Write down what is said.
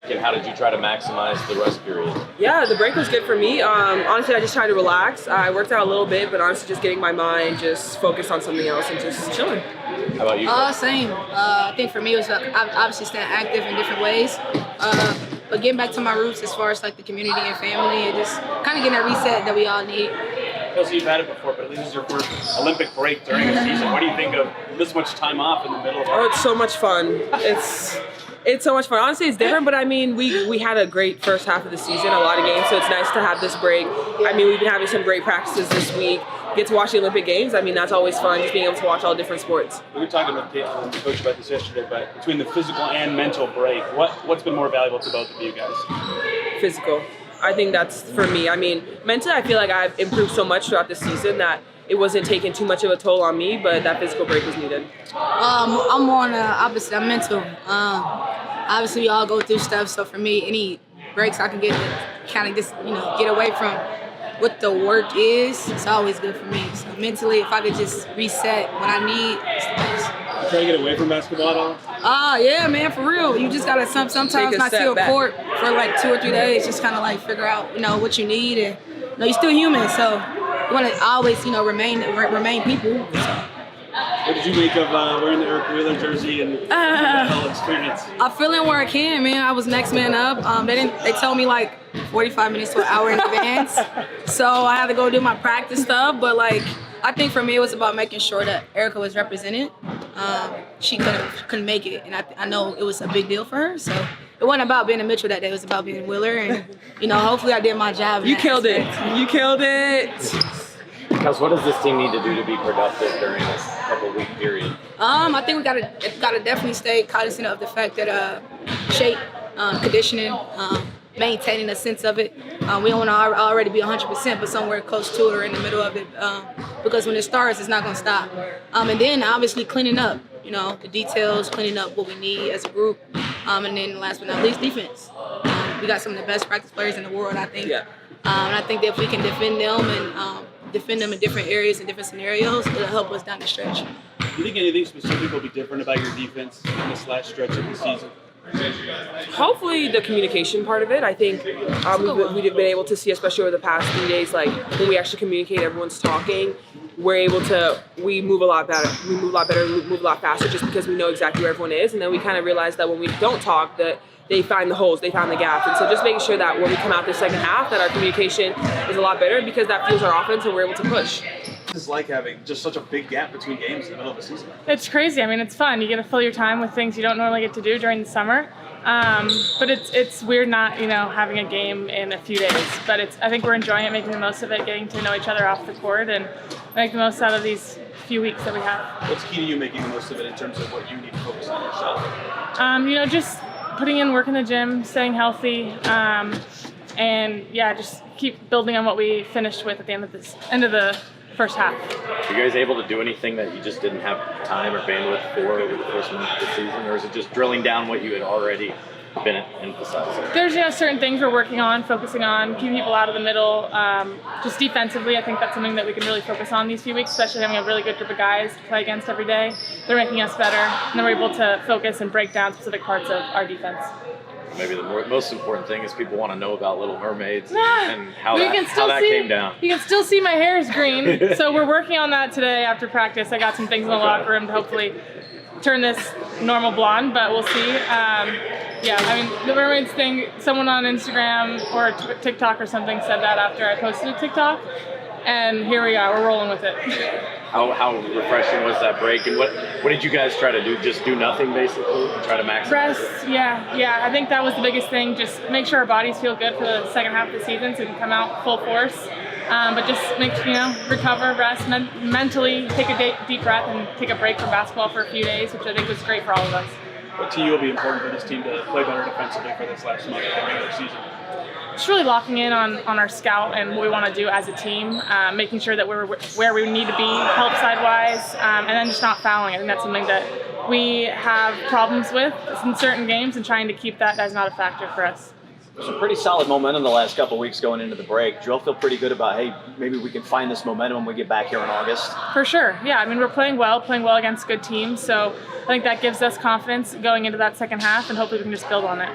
And how did you try to maximize the rest period? Yeah, the break was good for me. Honestly, I just tried to relax. I worked out a little bit, but honestly, just getting my mind just focused on something else and just chilling. How about you? Same. I think for me, it was obviously staying active in different ways. But getting back to my roots as far as like the community and family and just kind of getting that reset that we all need. Kelsey, you've had it before, but this is your first Olympic break during the season. What do you think of this much time off in the middle of it? Oh, it's so much fun. It's so much fun. Honestly, it's different, but I mean, we had a great first half of the season, a lot of games, so it's nice to have this break. I mean, we've been having some great practices this week. Get to watch the Olympic Games. I mean, that's always fun, just being able to watch all different sports. We were talking with the coach about this yesterday, but between the physical and mental break, what's been more valuable to both of you guys? Physical. I think that's for me. I mean, mentally, I feel like I've improved so much throughout the season that it wasn't taking too much of a toll on me, but that physical break was needed. I'm more on the opposite. I'm mental. Obviously, we all go through stuff, so for me, any breaks I can get to kind of just, get away from what the work is, it's always good for me. So mentally, if I could just reset what I need, it's the best. You try to get away from basketball at all? Yeah, man, for real. You just gotta sometimes not see a court for like 2 or 3 days. Just kind of like figure out, what you need, and you're still human, so you want to always, remain people. So. What did you make of wearing the Eric Wheeler jersey and the whole experience? I fill in where I can, man. I was next man up. They told me like 45 minutes to an hour in advance, so I had to go do my practice stuff. But like, I think for me, it was about making sure that Erica was represented. She couldn't make it, and I know it was a big deal for her. So it wasn't about being a Mitchell that day. It was about being Wheeler, and hopefully I did my job. You killed it. You killed it. Because what does this team need to do to be productive during this couple-week period? I think we gotta definitely stay cognizant of the fact that shape, conditioning, maintaining a sense of it. We don't want to already be 100%, but somewhere close to it or in the middle of it, because when it starts, it's not gonna stop. And then obviously cleaning up, the details, cleaning up what we need as a group, and then last but not least, defense. We got some of the best practice players in the world, I think. Yeah. And I think that if we can defend them and defend them in different areas and different scenarios, it'll help us down the stretch. Do you think anything specific will be different about your defense in this last stretch of the season? Hopefully the communication part of it. I think we've been able to see, especially over the past 3 days, like when we actually communicate, everyone's talking, we move a lot better. We move a lot faster just because we know exactly where everyone is. And then we kind of realize that when we don't talk, that they find the holes, they find the gaps. And so just making sure that when we come out the second half, that our communication is a lot better because that fuels our offense and we're able to push. It's like having just such a big gap between games in the middle of the season. It's crazy. I mean, it's fun. You get to fill your time with things you don't normally get to do during the summer. But it's weird not, having a game in a few days. But I think we're enjoying it, making the most of it, getting to know each other off the court, and make the most out of these few weeks that we have. What's key to you making the most of it in terms of what you need to focus on yourself? Just putting in work in the gym, staying healthy, and just keep building on what we finished with at the end of the first half. Are you guys able to do anything that you just didn't have time or bandwidth for over the first month of the season, or is it just drilling down what you had already been emphasizing? There's certain things we're working on, focusing on, keeping people out of the middle. Just defensively, I think that's something that we can really focus on these few weeks, especially having a really good group of guys to play against every day. They're making us better, and then we're able to focus and break down specific parts of our defense. Maybe the most important thing is people want to know about Little Mermaids and how that came down. You can still see my hair is green, so we're working on that today after practice. I got some things in the locker room to hopefully turn this normal blonde, but we'll see. The mermaids thing, someone on Instagram or TikTok or something said that after I posted a TikTok, and here we are, we're rolling with it. How refreshing was that break, and what did you guys try to do? Just do nothing, basically, and try to maximize rest. it? Yeah. I think that was the biggest thing. Just make sure our bodies feel good for the second half of the season, so we can come out full force. But just recover, rest, mentally, take a deep breath, and take a break from basketball for a few days, which I think was great for all of us. What to you will be important for this team to play better defensively for this last month of the regular season? Just really locking in on our scout and what we want to do as a team, making sure that we're where we need to be, help side-wise, and then just not fouling. I think that's something that we have problems with in certain games, and trying to keep that as not a factor for us. Some pretty solid momentum the last couple of weeks going into the break. Do you all feel pretty good about, hey, maybe we can find this momentum when we get back here in August? For sure, yeah. I mean, we're playing well against good teams, so I think that gives us confidence going into that second half, and hopefully we can just build on it.